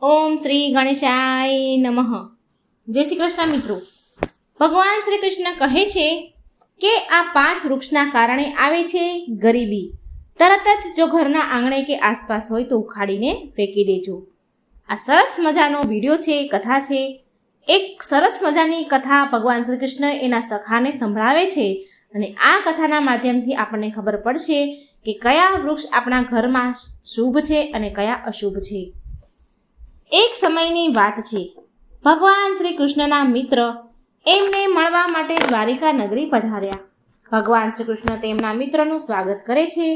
ઓમ શ્રી ગણેશાય નમઃ. જય શ્રી કૃષ્ણ મિત્રો. ભગવાન શ્રી કૃષ્ણ કહે છે કે આ 5 વૃક્ષના કારણે આવે છે ગરીબી. તરત જ જો ઘરના આંગણે કે આસપાસ હોય તો ઉખાડીને ફેંકી દેજો. આ સરસ મજાનો વિડીયો છે, કથા છે. એક સરસ મજાની કથા ભગવાન શ્રી કૃષ્ણ એના સખાને સંભળાવે છે અને આ કથાના માધ્યમથી આપણને ખબર પડશે કે કયા વૃક્ષ આપણા ઘરમાં શુભ છે અને કયા અશુભ છે. એક સમયની વાત છે. ભગવાન શ્રી કૃષ્ણના મિત્ર એમને મળવા માટે દ્વારિકા નગરી પધાર્યા. ભગવાન શ્રી કૃષ્ણ તેમના મિત્રનું સ્વાગત કરે છે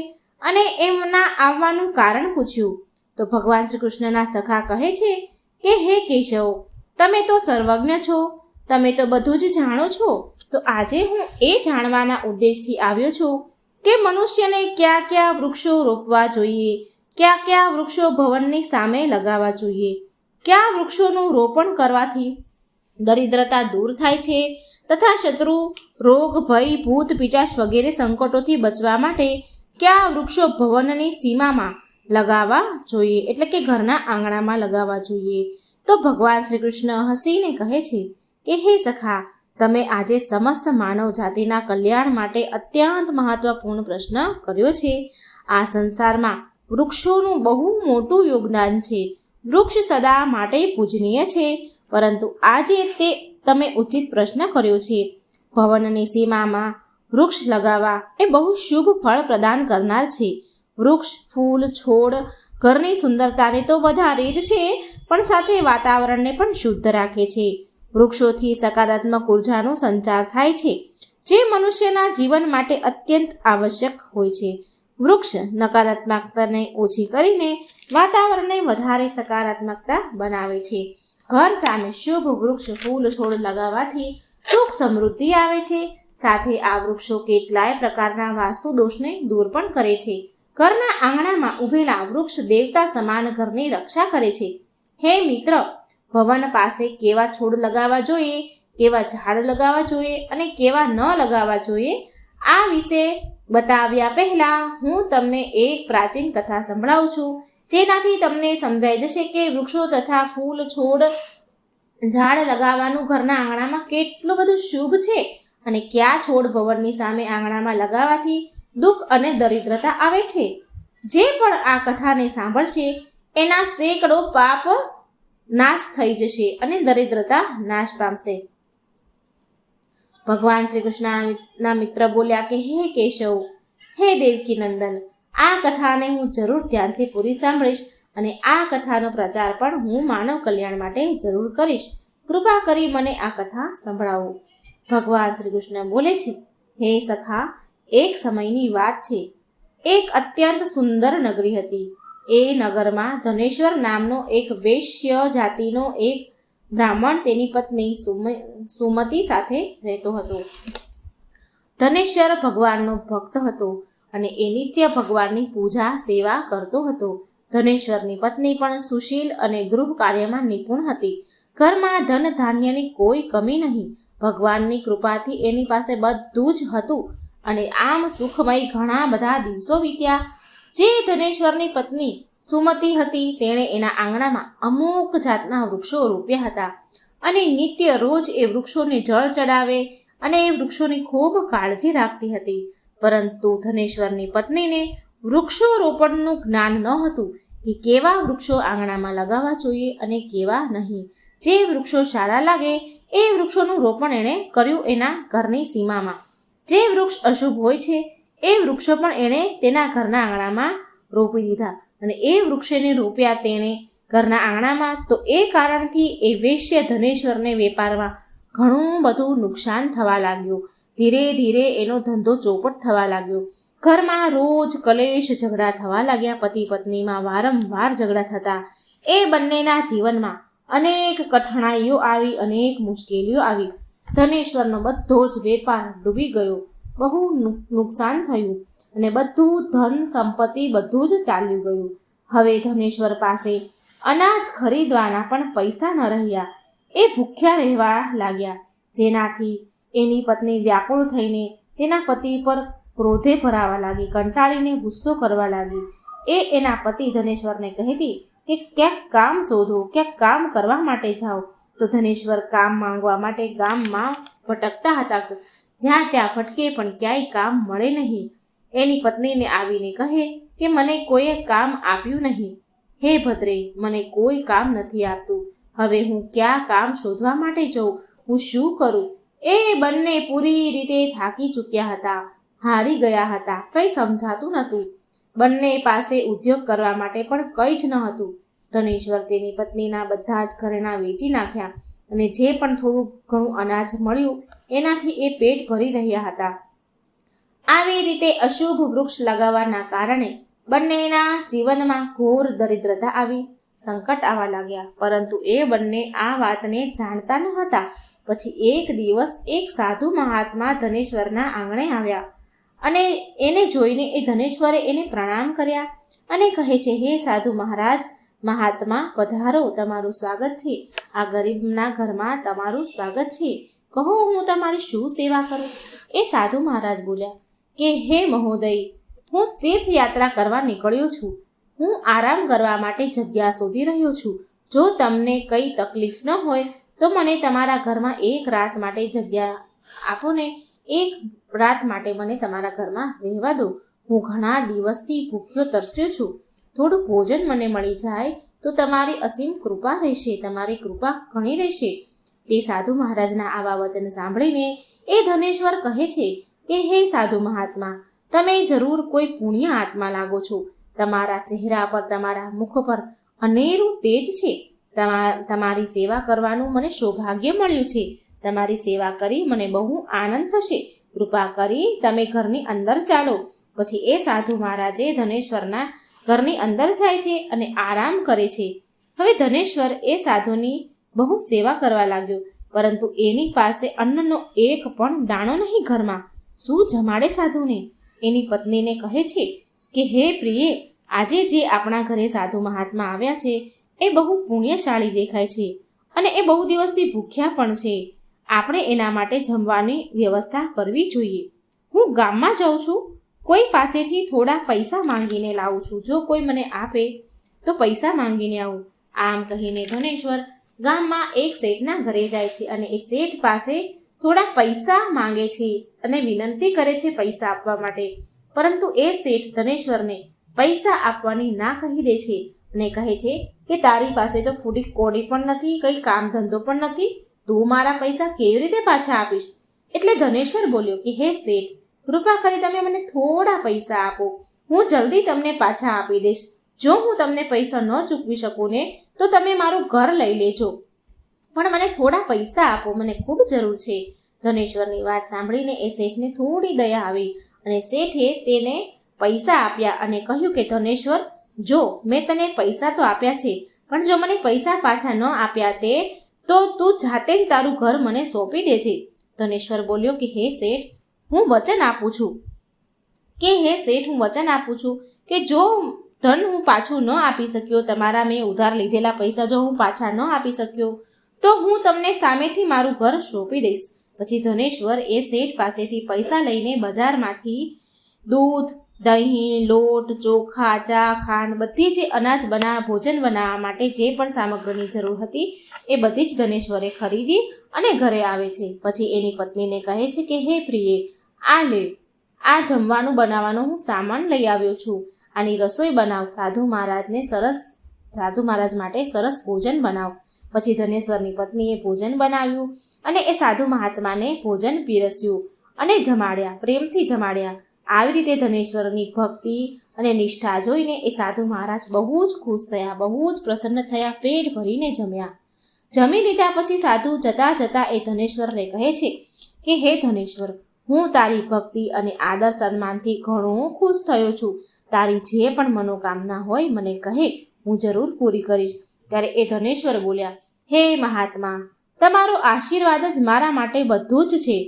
અને એમના આવવાનું કારણ પૂછ્યું તો ભગવાન શ્રી કૃષ્ણના સખા કહે છે કે હે કેશવ, તમે તો સર્વજ્ઞ છો, તમે તો બધું જ જાણો છો. તો આજે હું એ જાણવાના ઉદ્દેશથી આવ્યો છું કે મનુષ્યને કયા કયા વૃક્ષો રોપવા જોઈએ, કયા કયા વૃક્ષો ભવનની સામે લગાવવા જોઈએ, કયા વૃક્ષોનું રોપણ કરવાથી દરિદ્રતા દૂર થાય છે તથા શત્રુ, રોગ, ભય, ભૂત, પિશાચ વગેરે સંકટોથી બચવા માટે કયા વૃક્ષો ભવનની સીમામાં લગાવવા જોઈએ, એટલે કે ઘરના આંગણામાં લગાવવા જોઈએ. તો ભગવાન શ્રી કૃષ્ણ હસીને કહે છે કે હે સખા, તમે આજે સમસ્ત માનવ જાતિના કલ્યાણ માટે અત્યંત મહત્વપૂર્ણ પ્રશ્ન કર્યો છે. આ સંસારમાં વૃક્ષોનું બહુ મોટું યોગદાન છે. વૃક્ષ સદા માટે પૂજનીય છે, પરંતુ આજે તે તમે ઉચિત પ્રશ્ન કર્યો છે. ભવનની સીમામાં વૃક્ષ લગાવવા એ બહુ શુભ ફળ પ્રદાન કરનાર છે. વૃક્ષ, ફૂલ, છોડ ઘરની સુંદરતાને તો વધારે જ છે, પણ સાથે વાતાવરણને પણ શુદ્ધ રાખે છે. વૃક્ષોથી સકારાત્મક ઉર્જાનો સંચાર થાય છે, જે મનુષ્યના જીવન માટે અત્યંત આવશ્યક હોય છે. વૃક્ષ નકારાત્મકતાને ઓછી કરીને વાતાવરણને વધારે સકારાત્મકતા બનાવે છે. ઘર સામે શુભ વૃક્ષ, ફૂલ, છોડ લગાવવાથી સુખ સમૃદ્ધિ આવે છે. સાથે આ વૃક્ષો કેટલાય પ્રકારના વાસ્તુ દોષને દૂર પણ કરે છે. ઘરના આંગણામાં ઉભેલા વૃક્ષ દેવતા સમાન ઘરની રક્ષા કરે છે. હે મિત્ર, ભવન પાસે કેવા છોડ લગાવવા જોઈએ, કેવા ઝાડ લગાવવા જોઈએ અને કેવા ન લગાવવા જોઈએ, આ વિશે બતાવ્યા પહેલા હું તમને એક પ્રાચીન કથા સંભળાવું છું, જેનાથી તમને સમજાઈ જશે કે વૃક્ષો તથા ફૂલ, છોડ, ઝાડ લગાવવાનું ઘરના આંગણામાં કેટલું બધું શુભ છે અને કયા છોડ ભવનની સામે આંગણામાં લગાવવાથી દુઃખ અને દરિદ્રતા આવે છે. જે પણ આ કથાને સાંભળશે એના સેંકડો પાપ નાશ થઈ જશે અને દરિદ્રતા નાશ પામશે. ભગવાન શ્રી કૃષ્ણના મિત્ર બોલ્યા કે હે કેશવ, હે દેવકી નંદન, આ કથાને હું જરૂર ધ્યાનથી પૂરી સાંભળીશ અને આ કથાનો પ્રચાર પણ હું માનવ કલ્યાણ માટે જરૂર કરીશ. કૃપા કરી મને આ કથા સંભળાવો. ભગવાન શ્રી કૃષ્ણ બોલે છે, હે સખા, એક સમયની વાત છે. એક અત્યંત સુંદર નગરી હતી. એ નગરમાં ધનેશ્વર નામનો એક વૈશ્ય જાતિનો એક બ્રાહ્મણ તેની પત્ની સુમતિ સાથે રહેતો હતો. ધનેશ્વર ભગવાનનો ભક્ત હતો અને એ નિત્ય ભગવાનની પૂજા સેવા કરતો હતો. ધનેશ્વરની પત્ની પણ સુશીલ અને ગૃહ કાર્યમાં નિપુણ હતી. ઘરમાં ધન ધાન્યની કોઈ કમી નહીં. ભગવાનની કૃપાથી એની પાસે બધું જ હતું અને આમ સુખમય ઘણા બધા દિવસો વીત્યા. જે ધનેશ્વરની પત્ની સુમતિ હતી તેણે એના આંગણામાં અમુક જાતના વૃક્ષો રોપ્યા હતા અને નિત્ય રોજ એ વૃક્ષોને જળ ચડાવે અને એ વૃક્ષોની ખૂબ કાળજી રાખતી હતી. પરંતુ ધનેશ્વરની પત્નીને વૃક્ષો રોપણનું જ્ઞાન ન હતું કે કેવા વૃક્ષો આંગણામાં લગાવવા જોઈએ અને કેવા નહીં. જે વૃક્ષો સારા લાગે એ વૃક્ષોનું રોપણ એણે કર્યું એના ઘરની સીમામાં. જે વૃક્ષ અશુભ હોય છે એ વૃક્ષો પણ એણે તેના ઘરના આંગણામાં રોપી દીધા અને એ વૃક્ષોને રોપ્યા તેણે ઘરના આંગણામાં. તો એ કારણથી એ વૈશ્ય ધનેશ્વરને વેપારમાં ઘણું બધું નુકસાન થવા લાગ્યું. ધીરે ધીરે એનો ધંધો ચોપટ થવા લાગ્યો. ઘરમાં રોજ કલેશ ઝઘડા થવા લાગ્યા. પતિ પત્નીમાં વારંવાર ઝઘડા થતા. એ બંનેના જીવનમાં અનેક કઠણાઈઓ આવી, અનેક મુશ્કેલીઓ આવી. ધનેશ્વરનો બધો જ વેપાર ડૂબી ગયો. બહુ નુકસાન થયું અને બધું ધન સંપત્તિ બધું જ ચાલ્યું ગયું. હવે ધનેશ્વર પાસે અનાજ ખરીદવાના પણ પૈસા ન રહ્યા. એ ભૂખ્યા રહેવા લાગ્યા, જેનાથી એની પત્ની વ્યાકુળ થઈને તેના પતિ પર ક્રોધે ભરાવા લાગી. કંટાળીને ગુસ્સો કરવા લાગી. એ એના પતિ ધનેશ્વરને કહેતી કે ક્યાંક કામ શોધો, ક્યાંક કામ કરવા માટે જાઓ. તો ધનેશ્વર કામ માંગવા માટે ગામમાં ભટકતા હતા. જ્યાં ત્યાં ભટકે પણ ક્યાંય કામ મળે નહીં. એની પત્નીને આવીને કહે કે મને કોઈએ કામ આપ્યું નહીં. હે ભદ્રે, મને કોઈ કામ નથી આપતું. હવે હું ક્યાં કામ શોધવા માટે જઉં? હું શું કરું? એ બંને પૂરી રીતે થાકી ચૂક્યા હતા, હારી ગયા હતા. કંઈ સમજાતું નહોતું. બંને પાસે ઉદ્યોગ કરવા માટે પણ કંઈ જ ન હતું. ધનેશ્વર તેની પત્નીના બધા જ ઘરેણાં વેચી નાખ્યા અને જે પણ થોડું ઘણું અનાજ મળ્યું એનાથી એ પેટ ભરી રહ્યા હતા. આવી રીતે અશુભ વૃક્ષ લગાવવાના કારણે બંનેના જીવનમાં ઘોર દરિદ્રતા આવી, સંકટ આવવા લાગ્યા. પરંતુ એ બંને આ વાતને જાણતા ન હતા. પછી એક દિવસ એક સાધુ મહાત્મા ધનેશ્વરના આંગણે આવ્યા અને એને જોઈને એ ધનેશ્વરે એને પ્રણામ કર્યા અને કહે છે, હે સાધુ મહારાજ, મહાત્મા પધારો, તમારું સ્વાગત છે. આ ગરીબના ઘરમાં તમારું સ્વાગત છે. કહો, હું તમારી શું સેવા કરું? એ સાધુ મહારાજ બોલ્યા કે હે મહોદય, હું તીર્થયાત્રા કરવા નીકળ્યો છું. હું આરામ કરવા માટે જગ્યા શોધી રહ્યો છું. જો તમને કંઈ તકલીફ ન હોય તો મને તમારા ઘરમાં એક રાત માટે જગ્યા આપો ને. એક રાત માટે મને તમારા ઘરમાં રહેવા દો. હું ઘણા દિવસથી ભૂખ્યો તરસ્યો છું. થોડું ભોજન મને મળી જાય તો તમારી અસીમ કૃપા રહેશે, તમારી કૃપા ઘણી રહેશે. તે સાધુ મહારાજના આવા વચન સાંભળીને એ ધનેશ્વર કહે છે કે હે સાધુ મહાત્મા, તમે જરૂર કોઈ પુણ્ય આત્મા લાગો છો. તમારા ચહેરા પર, તમારા મુખ પર અનેરું તેજ છે. તમારી સેવા કરવાનું મને સૌભાગ્ય મળ્યું છે. તમારી સેવા કરી મને બહુ આનંદ થશે. કૃપા કરી તમે ઘરની અંદર ચાલો. પછી એ સાધુ મહારાજે ધનેશ્વરના ઘરની અંદર જાય છે અને આરામ કરે છે. હવે ધનેશ્વર એ સાધુની બહુ સેવા કરવા લાગ્યો, પરંતુ એની પાસે અન્નનો એક પણ દાણો નહીં ઘરમાં. શું જમાડે સાધુને? એની પત્નીને કહે છે કે હે પ્રિયે, આજે જે આપણા ઘરે સાધુ મહાત્મા આવ્યા છે એ બહુ પુણ્યશાળી દેખાય છે અને એ બહુ દિવસથી ભૂખ્યા પણ છે. આપણે એના માટે જમવાની વ્યવસ્થા કરવી જોઈએ. હું ગામમાં જાઉં છું, કોઈ પાસેથી થોડા પૈસા માંગીને લાવું છું. જો કોઈ મને આપે તો પૈસા માંગીને આવું. આમ કહીને ધનેશ્વર ગામમાં એક શેઠના ઘરે જાય છે અને એ શેઠ પાસે થોડા પૈસા માંગે છે અને વિનંતી કરે છે પૈસા આપવા માટે. પરંતુ એ શેઠ ધનેશ્વરને પૈસા આપવાની ના કહી દે છે અને કહે છે કે તારી પાસે તો ફૂટી કોડી પણ નથી, કંઈ કામ ધંધો પણ નથી. તું મારા પૈસા કેવી રીતે પાછા આપીશ? એટલે ધનેશ્વર બોલ્યો કે હે શેઠ, કૃપા કરી તમે મને થોડા પૈસા આપો. હું જલ્દી તમને પાછા આપી દઈશ. જો હું તમને પૈસા ન ચૂકવી શકું ને તો તમે મારું ઘર લઈ લેજો, પણ મને થોડા પૈસા આપો, મને ખૂબ જરૂર છે. ધનેશ્વરની વાત સાંભળીને એ શેઠને થોડી દયા આવી અને શેઠે તેને પૈસા આપ્યા અને કહ્યું કે ધનેશ્વર, જો મેં તને પૈસા તો આપ્યા છે, પણ જો મને પૈસા પાછા ન આપ્યા તો તું જાતે જ તારું ઘર મને સોંપી દેજે. ધનેશ્વર બોલ્યો કે હે શેઠ, હું વચન આપું છું કે જો ધન હું પાછું ન આપી શક્યો, તમારા મેં ઉધાર લીધેલા પૈસા જો હું પાછા ન આપી શક્યો તો હું તમને સામેથી મારું ઘર સોંપી દઈશ. પછી ધનેશ્વર એ શેઠ પાસેથી પૈસા લઈને બજારમાંથી દૂધ, દહીં, લોટ, ચોખા, ચા, ખાંડ, બધી જે અનાજ ભોજન બનાવવા માટે જે પણ સામગ્રીની જરૂર હતી એ બધી જ ધનેશ્વરે ખરીદી અને ઘરે આવે છે. પછી એની પત્નીને કહે છે કે હે પ્રિયે, આ લે, આ જમવાનું બનાવવાનો હું સામાન લઈ આવ્યો છું. આની રસોઈ બનાવ. સાધુ મહારાજ માટે સરસ ભોજન બનાવ. પછી ધનેશ્વરની પત્નીએ ભોજન બનાવ્યું અને એ સાધુ મહાત્માને ભોજન પીરસ્યું અને જમાડ્યા, પ્રેમથી જમાડ્યા. આવી રીતે ધનેશ્વરની ભક્તિ અને નિષ્ઠા જોઈને એ સાધુ મહારાજ બહુ જ ખુશ થયા, બહુ જ પ્રસન્ન થયા, પેટ ભરીને જમ્યા. જમી લીધા પછી સાધુ જતા જતા એ ધનેશ્વરને કહે છે કે હે ધનેશ્વર, હું તારી ભક્તિ અને આદર સન્માનથી ઘણો ખુશ થયો છું. તારી જે પણ મનોકામના હોય મને કહે, હું જરૂર પૂરી કરીશ. ત્યારે એ ધનેશ્વર બોલ્યા, હે મહાત્મા, તમારો આશીર્વાદ જ મારા માટે બધું જ છે.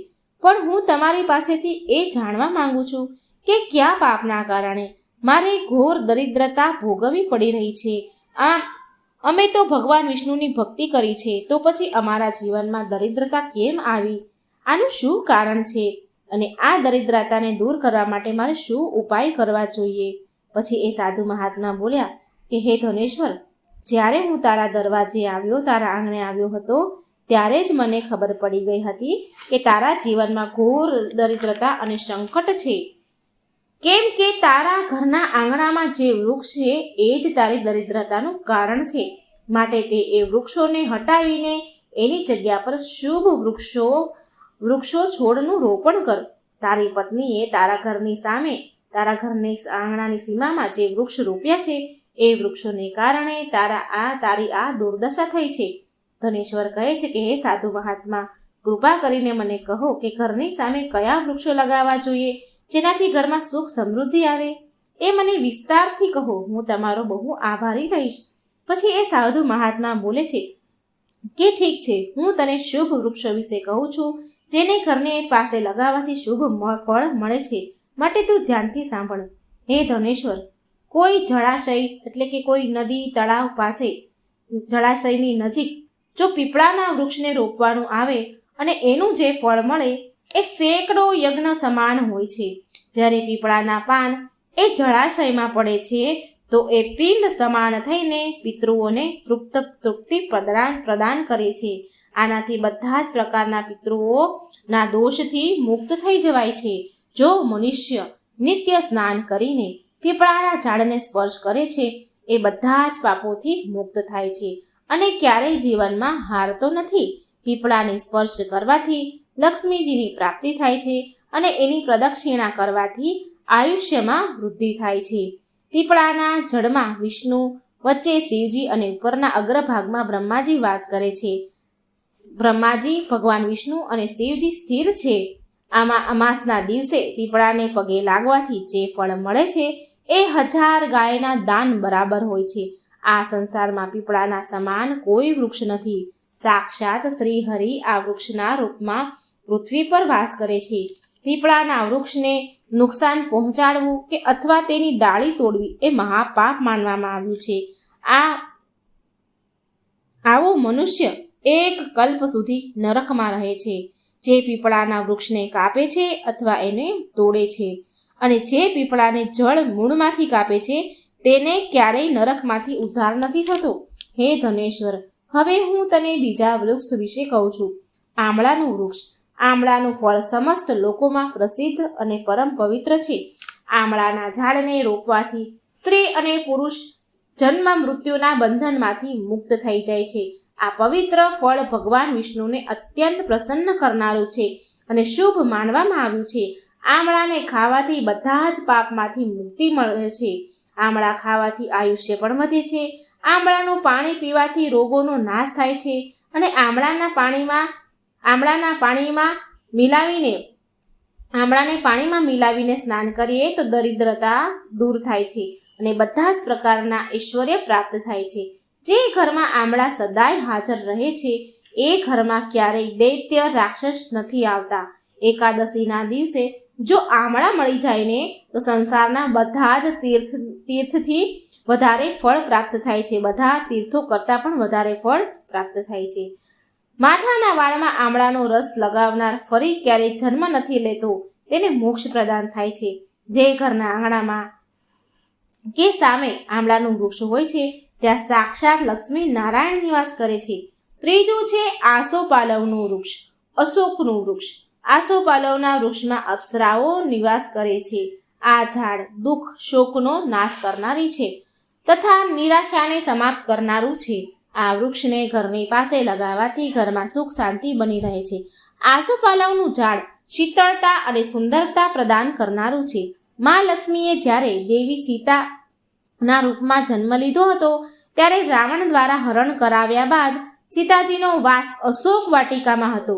પણ હું તમારી પાસેથી એ જાણવા માંગુ છું કે કયા પાપના કારણે મારે ઘોર દરિદ્રતા ભોગવવી પડી રહી છે. અમે તો ભગવાન વિષ્ણુની ભક્તિ કરી છે, તો પછી અમારા જીવનમાં દરિદ્રતા કેમ આવી? આનું શું કારણ છે? અને આ દરિદ્રતાને દૂર કરવા માટે મારે શું ઉપાય કરવા જોઈએ? પછી એ સાધુ મહાત્મા બોલ્યા કે હે ધનેશ્વર, જ્યારે હું તારા દરવાજે આવ્યો, તારા આંગણે આવ્યો હતો, ત્યારે જ મને ખબર પડી ગઈ હતી કે તારા જીવનમાં ઘોર દરિદ્રતા અને સંકટ છે. કેમ કે તારા ઘરના આંગણામાં જે વૃક્ષ છે એ જ તારી દરિદ્રતાનું કારણ છે. માટે તે એ વૃક્ષોને હટાવીને એની જગ્યા પર શુભ વૃક્ષો છોડનું રોપણ કર. તારી પત્નીએ તારા ઘરની સામે, તારા ઘરની આંગણાની સીમામાં જે વૃક્ષ રોપ્યા છે એ વૃક્ષોને કારણે તારી આ દુર્દશા થઈ છે. ધનેશ્વર કહે છે કે હે સાધુ મહાત્મા, કૃપા કરીને મને કહો કે ઘરની સામે કયા વૃક્ષો લગાવવા જોઈએ જેનાથી ઘરમાં સુખ સમૃદ્ધિ આવે. એ મને વિસ્તારથી કહો, હું તમારો બહુ આભારી રહીશ. પછી એ સાધુ મહાત્મા બોલે છે કે ઠીક છે, હું તને શુભ વૃક્ષો વિશે કહું છું જેને ઘરની પાસે લગાવવાથી શુભ ફળ મળે છે. માટે તું ધ્યાનથી સાંભળ. હે ધનેશ્વર, કોઈ જળાશય એટલે કે કોઈ નદી તળાવ પાસે જળાશયની નજીક જો પીપળાના વૃક્ષને રોપવાનું આવે અને એનું જે ફળ મળે એ સેંકડો યજ્ઞ સમાન હોય છે. જ્યારે પીપળાના પાન એ જળાશયમાં પડે છે તો એ પિંડ સમાન થઈને પિતૃઓને તૃપ્તિ પ્રદાન કરે છે. આનાથી બધા જ પ્રકારના પિતૃઓના દોષથી મુક્ત થઈ જવાય છે. જો મનુષ્ય નિત્ય સ્નાન કરીને પીપળાના ઝાડને સ્પર્શ કરે છે એ બધા જ પાપોથી મુક્ત થાય છે અને ક્યારેય જીવનમાં હારતો નથી. પીપળાને સ્પર્શ કરવાથી લક્ષ્મીજીની પ્રાપ્તિ થાય છે અને એની પ્રદક્ષિણા કરવાથી આયુષ્યમાં વૃદ્ધિ થાય છે. પીપળાના જળમાં વિષ્ણુ, વચ્ચે શિવજી અને ઉપરના અગ્રભાગમાં બ્રહ્માજી વાસ કરે છે. બ્રહ્માજી, ભગવાન વિષ્ણુ અને શિવજી સ્થિર છે. આમાં અમાસના દિવસે પીપળાને પગે લાગવાથી જે ફળ મળે છે એ 1000 ગાયના દાન બરાબર હોય છે. આ સંસારમાં પીપળાના સમાન કોઈ વૃક્ષ નથી. સાક્ષાત શ્રી હરિ આ વૃક્ષના રૂપમાં પૃથ્વી પર વાસ કરે છે. પીપળાના વૃક્ષને નુકસાન પહોંચાડવું કે અથવા તેની ડાળી તોડવી એ મહાપાપ માનવામાં આવ્યું છે. આવો મનુષ્ય 1 કલ્પ સુધી નરકમાં રહે છે. જે પીપળાના વૃક્ષને કાપે છે અથવા એને તોડે છે અને જે પીપળાને જળ મૂળમાંથી કાપે છે તેને ક્યારેય નરકમાંથી ઉદ્ધાર નથી થતો. હે ધનેશ્વર, હવે હું તને બીજા વૃક્ષ વિશે કહું છું. આમળાનું વૃક્ષ. આમળાનું ફળ સમસ્ત લોકોમાં પ્રસિદ્ધ અને પરમ પવિત્ર છે. આમળાના ઝાડને રોપવાથી સ્ત્રી અને પુરુષ જન્મ મૃત્યુના બંધનમાંથી મુક્ત થઈ જાય છે. આ પવિત્ર ફળ ભગવાન વિષ્ણુને અત્યંત પ્રસન્ન કરનારું છે અને શુભ માનવામાં આવ્યું છે. આમળાને ખાવાથી બધા જ પાપમાંથી મુક્તિ મળે છે. આમળા ખાવાથી આયુષ્ય પણ વધે છે. આમળાનું પાણી પીવાથી રોગોનો નાશ થાય છે અને આમળાને પાણીમાં મિલાવીને સ્નાન કરીએ તો દરિદ્રતા દૂર થાય છે અને બધા જ પ્રકારના ઐશ્વર્ય પ્રાપ્ત થાય છે. જે ઘરમાં આમળા સદાય હાજર રહે છે એ ઘરમાં ક્યારેય દૈત્ય રાક્ષસ નથી આવતા. એકાદશીના દિવસે જો આમળા મળી જાય ને તો સંસારના બધા જ તીર્થથી વધારે ફળ પ્રાપ્ત થાય છે. બધા તીર્થો કરતાં પણ વધારે ફળ પ્રાપ્ત થાય છે. માથાના વાળમાં આમળાનો રસ લગાવનાર ફરી ક્યારેય જન્મ નથી લેતો. તેને મોક્ષ પ્રદાન થાય છે. જે ઘરના આંગણામાં કે સામે આમળાનું વૃક્ષ હોય છે ત્યાં સાક્ષાત લક્ષ્મી નારાયણ નિવાસ કરે છે. ત્રીજું છે આસોપાલવનું વૃક્ષ, અશોકનું વૃક્ષ. આસોપાલવના વૃક્ષમાં અપ્સરાઓ નિવાસ કરે છે. આ ઝાડ દુઃખ, શોકનો નાશ કરનારી છે તથા નિરાશાને સમાપ્ત કરનારું છે. આ વૃક્ષને ઘરની પાસે લગાવવાથી ઘરમાં સુખ શાંતિ બની રહે છે. આસોપાલવનું ઝાડ શીતળતા અને સુંદરતા પ્રદાન કરનારું છે. મા લક્ષ્મીએ જ્યારે દેવી સીતાના રૂપમાં જન્મ લીધો હતો ત્યારે રાવણ દ્વારા હરણ કરાવ્યા બાદ સીતાજીનો વાસ અશોક વાટિકામાં હતો.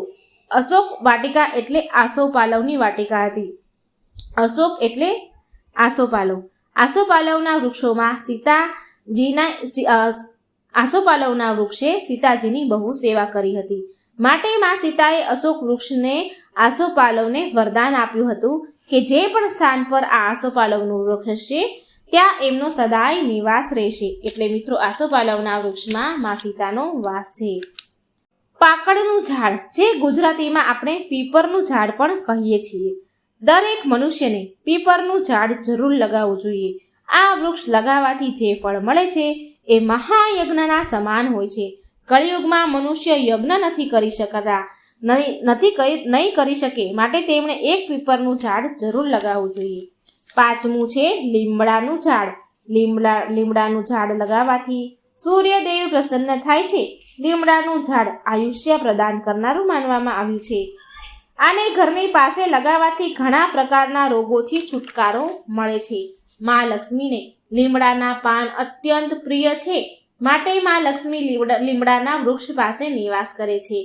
અશોક વાટિકા એટલે આસોપાલવની વાટિકા હતી. અશોક એટલે આસોપાલવ. આસોપાલવના વૃક્ષોમાં આસોપાલવના વૃક્ષે સીતાજીની બહુ સેવા કરી હતી. માટે માં સીતાએ અશોક વૃક્ષને આસોપાલવને વરદાન આપ્યું હતું કે જે પણ સ્થાન પર આ આસોપાલવનું વૃક્ષ છે ત્યાં એમનો સદાય નિવાસ રહેશે. એટલે મિત્રો આસોપાલવના વૃક્ષમાં માં સીતાનો વાસ છે. પાકડનું ઝાડ, જે ગુજરાતીમાં આપણે પીપરનું ઝાડ પણ કહીએ છીએ. દરેક મનુષ્યને પીપરનું ઝાડ જરૂર લગાવવું જોઈએ. આ વૃક્ષ લગાવવાથી જે ફળ મળે છે એ મહાયજ્ઞના સમાન હોય છે. કળિયુગમાં મનુષ્ય યજ્ઞ નથી કરી શકતા, નહીં કરી શકે, માટે તેમણે એક પીપળનું ઝાડ જરૂર લગાવવું જોઈએ. 5મું છે લીમડાનું ઝાડ. લીમડાનું ઝાડ લગાવવાથી સૂર્યદેવ પ્રસન્ન થાય છે. લીમડાનું ઝાડ આયુષ્ય પ્રદાન કરનારું માનવામાં આવ્યું છે. આને ઘરની પાસે લગાવવાથી ઘણા પ્રકારના રોગોથી છુટકારો મળે છે. મા લક્ષ્મીને લીમડાના પાન અત્યંત પ્રિય છે, માટે મા લક્ષ્મી લીમડાના વૃક્ષ પાસે નિવાસ કરે છે.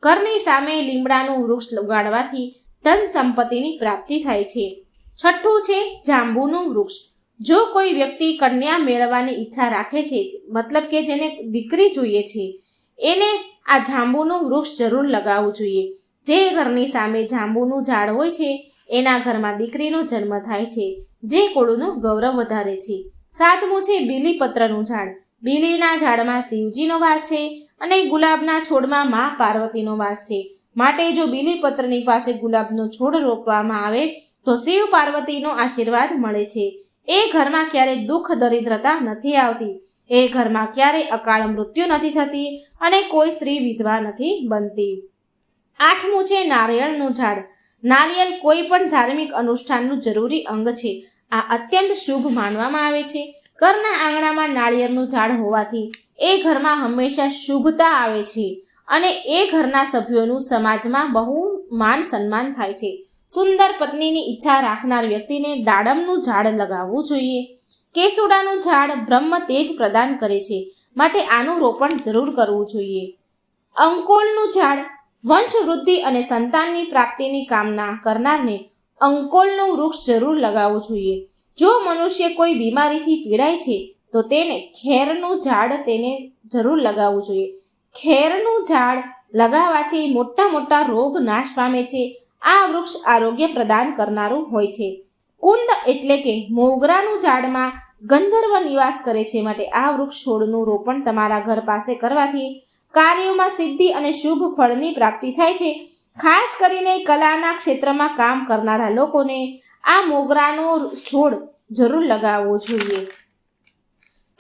ઘરની સામે લીમડાનું વૃક્ષ ઉગાડવાથી ધન સંપત્તિની પ્રાપ્તિ થાય છે. 6ઠું છે જાંબુનું વૃક્ષ. જો કોઈ વ્યક્તિ કન્યા મેળવવાની ઈચ્છા રાખે છે, મતલબ કે જેને દીકરી જોઈએ છે, એને આ જાંબુનું વૃક્ષ જરૂર લગાવવું જોઈએ. જે ઘરની સામે જાંબુનું ઝાડ હોય છે એના ઘરમાં દીકરીનો જન્મ થાય છે, જે કુળનું ગૌરવ વધારે છે. 7મું છે બીલીપત્રનું ઝાડ. બીલીના ઝાડમાં શિવજીનો વાસ છે અને ગુલાબના છોડમાં મા પાર્વતીનો વાસ છે, માટે જો બીલીપત્રની પાસે ગુલાબનો છોડ રોપવામાં આવે તો શિવ પાર્વતીનો આશીર્વાદ મળે છે. એ ઘરમાં ક્યારેય દુઃખ દરિદ્રતા નથી આવતી. એ ઘરમાં ક્યારેય અકાળ મૃત્યુ નથી થતી અને કોઈ સ્ત્રી વિધવા નથી બનતી. 8મું છે નારિયેળનું ઝાડ. નારિયેળ કોઈ પણ ધાર્મિક અનુષ્ઠાનનું જરૂરી અંગ છે. આ અત્યંત શુભ માનવામાં આવે છે. ઘરના આંગણામાં નાળિયેરનું ઝાડ હોવાથી એ ઘરમાં હંમેશા શુભતા આવે છે અને એ ઘરના સભ્યોનું સમાજમાં બહુ માન સન્માન થાય છે. સુંદર પત્નીની ઈચ્છા રાખનાર વ્યક્તિને દાડમનું ઝાડ લગાવવું જોઈએ. કેસુડાનું ઝાડ બ્રહ્મ તેજ પ્રદાન કરે છે, માટે આનું રોપણ જરૂર કરવું જોઈએ. અંકોલનું ઝાડ વંશવૃદ્ધિ અને સંતાનની પ્રાપ્તિની કામના કરનારને અંકોલનું વૃક્ષ જરૂર લગાવવું જોઈએ. જો મનુષ્ય કોઈ બીમારીથી પીડાય છે તો તેને ખેરનું ઝાડ તેને જરૂર લગાવવું જોઈએ. ખેરનું ઝાડ લગાવવાથી મોટા રોગ નાશ પામે છે. આ વૃક્ષ આરોગ્ય પ્રદાન કરનારું હોય છે. કુંદ એટલે કે મોગરાનું ઝાડમાં ગંધર્વ નિવાસ કરે છે, માટે આ વૃક્ષ છોડનું રોપણ તમારા ઘર પાસે કરવાથી કાર્યોમાં સિદ્ધિ અને શુભ ફળની પ્રાપ્તિ થાય છે. ખાસ કરીને કલાના ક્ષેત્રમાં કામ કરનારા લોકોને આ મોગરાનો છોડ જરૂર લગાવવો જોઈએ.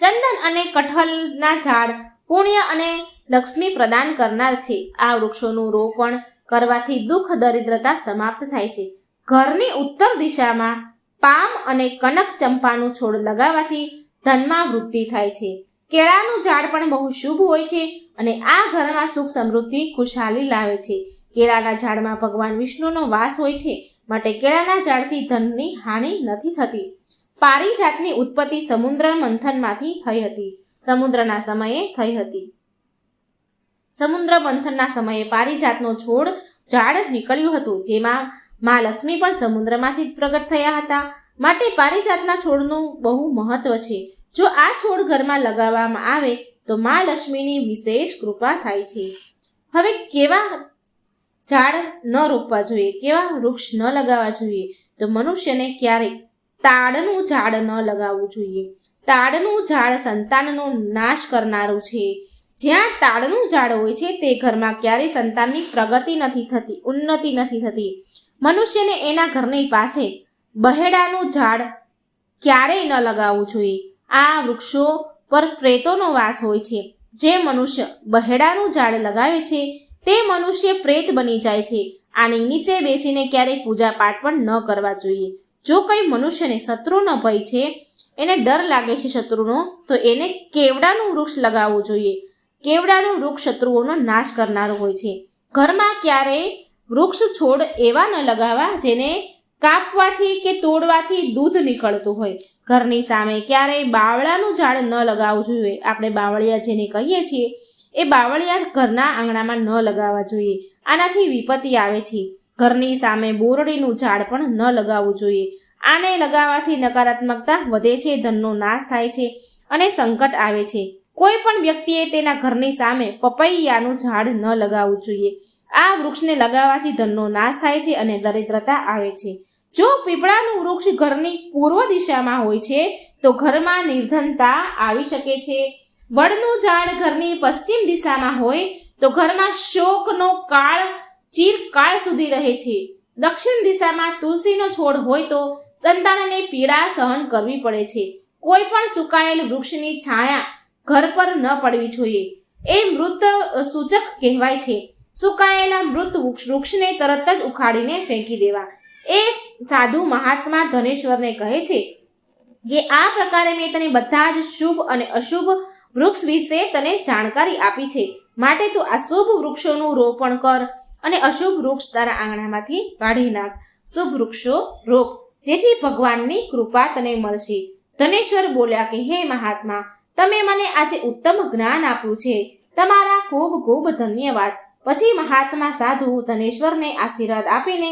ચંદન અને કઠહલના ઝાડ પુણ્ય અને લક્ષ્મી પ્રદાન કરનાર છે. આ વૃક્ષોનું રોપણ કરવાથી દુઃખ દરિદ્રતા સમાપ્ત થાય છે. ઘરની ઉત્તર દિશામાં પામ અને કનક ચંપાનું છોડ લગાવવાથી ધનમાં વૃદ્ધિ થાય છે. કેળાનું ઝાડ પણ બહુ શુભ હોય છે અને આ ઘરમાં સુખ સમૃદ્ધિ ખુશહાલી લાવે છે. કેળાના ઝાડમાં ભગવાન વિષ્ણુનો વાસ હોય છે, માટે કેળાના ઝાડથી ધનની હાનિ નથી થતી. પારિજાતની ઉત્પત્તિ સમુદ્ર મંથનમાંથી થઈ હતી. સમુદ્રના સમયે થઈ હતી. સમુદ્ર મંથનના સમયે પારિજાતનો છોડ ઝાડ નીકળ્યું હતું, જેમાં મા લક્ષ્મી પણ સમુદ્રમાંથી જ પ્રગટ થયા હતા, માટે પારિજાતના છોડનું બહુ મહત્વ છે. જો આ છોડ ઘરમાં લગાવવામાં આવે તો મા લક્ષ્મીની વિશેષ કૃપા થાય છે. હવે કેવા ઝાડ ન રોપવા જોઈએ, કેવા વૃક્ષ ન લગાવવા જોઈએ, તો મનુષ્યને ક્યારેય તાડનું ઝાડ ન લગાવવું જોઈએ. તાડનું ઝાડ સંતાનનો નાશ કરનારું છે. જ્યાં તાડનું ઝાડ હોય છે તે ઘરમાં ક્યારેય સંતાનની પ્રગતિ નથી થતી, ઉન્નતિ નથી થતી. મનુષ્યને એના ઘરની પાસે બહેડાનું ઝાડ ક્યારેય ન લગાવવું જોઈએ. આ વૃક્ષો પર પ્રેતોનો વાસ હોય છે. જે મનુષ્ય બહેડાનું ઝાડ લગાવે છે તે મનુષ્ય પ્રેત બની જાય છે. આની નીચે બેસીને ક્યારેય પૂજા પાઠ પણ ન કરવા જોઈએ. જો કોઈ મનુષ્યને શત્રુનો ભય છે, એને ડર લાગે છે શત્રુનો, તો એને કેવડાનું વૃક્ષ લગાવવું જોઈએ. કેવડાનું વૃક્ષ શત્રુઓનો નાશ કરનારું હોય છે. ઘરમાં ક્યારેય વૃક્ષ છોડ એવા ન લગાવવા જેને કાપવાથી કે તોડવાથી દૂધ નીકળતું હોય. ઘરની સામે ક્યારેય બાવળાનું ઝાડ ન લગાવવું જોઈએ. આપણે બાવળિયા જેને કહીએ છીએ એ બાવળિયા ઘરના આંગણામાં ન લગાવવા જોઈએ. આનાથી વિપત્તિ આવે છે. ઘરની સામે બોરડીનું ઝાડ પણ ન લગાવવું જોઈએ. આને લગાવવાથી નકારાત્મકતા વધે છે, ધનનો નાશ થાય છે અને સંકટ આવે છે. કોઈ પણ વ્યક્તિએ તેના ઘરની સામે પપૈયાનું ઝાડ ન લગાવવું જોઈએ. આ વૃક્ષને લગાવવાથી ધનનો નાશ થાય છે અને દરિદ્રતા આવે છે. જો પીપળાનું વૃક્ષ ઘરની પૂર્વ દિશામાં હોય છે તો ઘરમાં નિર્ધનતા આવી શકે છે. વડનું ઝાડ ઘરની પશ્ચિમ દિશામાં હોય તો ઘરમાં શોકનો કાળ ચિરકાળ સુધી રહે છે. દક્ષિણ દિશામાં તુલસીનો છોડ હોય તો સંતાનને પીડા સહન કરવી પડે છે. કોઈ પણ સુકાયેલ વૃક્ષની છાયા ઘર પર ન પડવી જોઈએ. એ મૃત સૂચક કહેવાય છે. સુકાયેલા મૃત વૃક્ષને તરત જ ઉખાડીને ફેંકી દેવા. એ સાધુ મહાત્મા ધનેશ્વરને કહે છે કે આ પ્રકારે મેં તને બધા જ શુભ અને અશુભ વૃક્ષ વિશે તને જાણકારી આપી છે. માટે તું આ શુભ વૃક્ષોનું રોપણ કર અને અશુભ વૃક્ષ તારા આંગણામાંથી કાઢી નાખ. શુભ વૃક્ષો રોપ, જેથી ભગવાનની કૃપા તને મળશે. ધનેશ્વર બોલ્યા કે હે મહાત્મા, તમે મને આજે ઉત્તમ જ્ઞાન આપ્યું છે. તમારા ખૂબ ખૂબ ધન્યવાદ. પછી મહાત્મા સાધુ ધનેશ્વરને આશીર્વાદ આપીને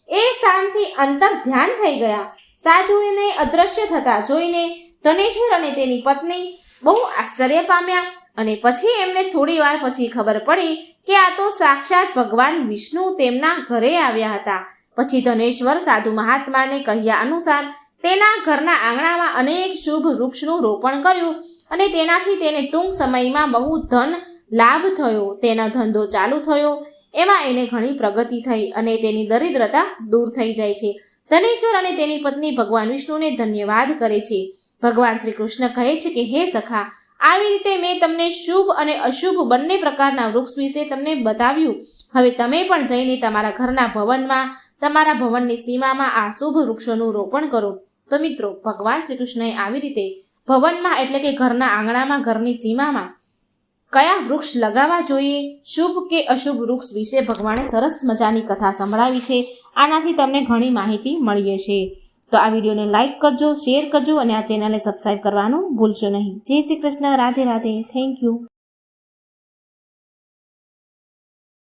એ સ્થાનથી અંતર ધ્યાન થઈ ગયા. સાધુને અદ્રશ્ય થતા જોઈને ધનેશ્વર અને તેની પત્ની બહુ આશ્ચર્ય પામ્યા અને પછી એમને થોડી વાર પછી ખબર પડી કે આ તો સાક્ષાત ભગવાન વિષ્ણુ તેમના ઘરે આવ્યા હતા. પછી ધનેશ્વર સાધુ મહાત્માને કહ્યા અનુસાર તેના ઘરના આંગણામાં અનેક શુભ વૃક્ષનું રોપણ કર્યું અને તેનાથી તેને ટૂંક સમયમાં બહુ ધન લાભ થયો. તેનો ધંધો ચાલુ થયો. એમાં એને ઘણી પ્રગતિ થઈ અને તેની દરિદ્રતા દૂર થઈ જાય છે. ધનેશ્વર અને તેની પત્ની ભગવાન વિષ્ણુને ધન્યવાદ કરે છે. ભગવાન શ્રી કૃષ્ણ કહે છે કે હે સખા, આવી રીતે મેં તમને શુભ અને અશુભ બંને પ્રકારના વૃક્ષ વિશે તમને બતાવ્યું. હવે તમે પણ જઈને તમારા ઘરના ભવનમાં, તમારા ભવનની સીમામાં આ શુભ વૃક્ષોનું રોપણ કરો. તો મિત્રો, ભગવાન શ્રી કૃષ્ણએ આવી રીતે ભવનમાં એટલે કે ઘરના આંગણામાં, ઘરની સીમામાં કયા વૃક્ષ લગાવવા જોઈએ, શુભ કે અશુભ વૃક્ષ વિશે ભગવાને સરસ મજાની કથા સંભળાવી છે. આનાથી તમને ઘણી માહિતી મળી છે. તો આ વિડીયોને લાઈક કરજો, શેર કરજો અને આ ચેનલને સબસ્ક્રાઈબ કરવાનું ભૂલશો નહીં. જય શ્રી કૃષ્ણ. રાધે રાધે. Thank you.